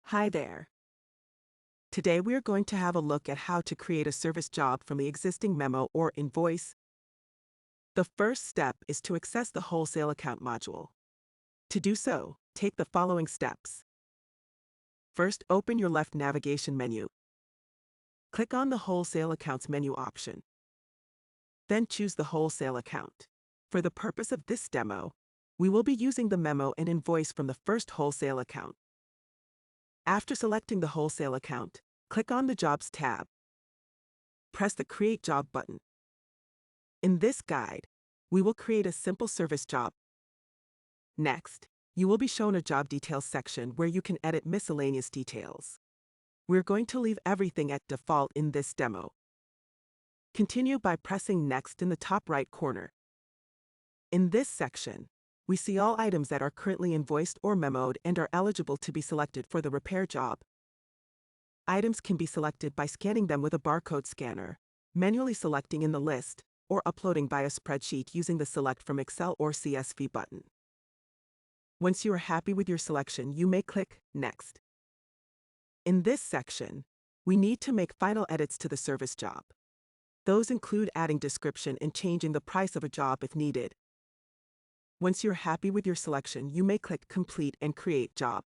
Hi there. Today we are going to have a look at how to create a service job from the existing memo or invoice. The first step is to access the Wholesale Account module. To do so, take the following steps. First, open your left navigation menu. Click on the Wholesale Accounts menu option. Then choose the Wholesale Account. For the purpose of this demo, we will be using the memo and invoice from the first Wholesale Account. After selecting the Wholesale Account, click on the Jobs tab. Press the Create Job button. In this guide, we will create a simple service job. Next, you will be shown a job details section where you can edit miscellaneous details. We're going to leave everything at default in this demo. Continue by pressing Next in the top right corner. In this section, we see all items that are currently invoiced or memoed and are eligible to be selected for the repair job. Items can be selected by scanning them with a barcode scanner, manually selecting in the list, or uploading by a spreadsheet using the Select from Excel or CSV button. Once you are happy with your selection, you may click Next. In this section, we need to make final edits to the service job. Those include adding description and changing the price of a job if needed. Once you're happy with your selection, you may click Complete and Create Job.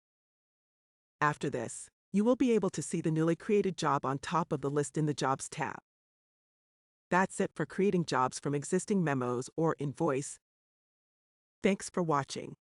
After this, you will be able to see the newly created job on top of the list in the Jobs tab. That's it for creating jobs from existing memos or invoice. Thanks for watching.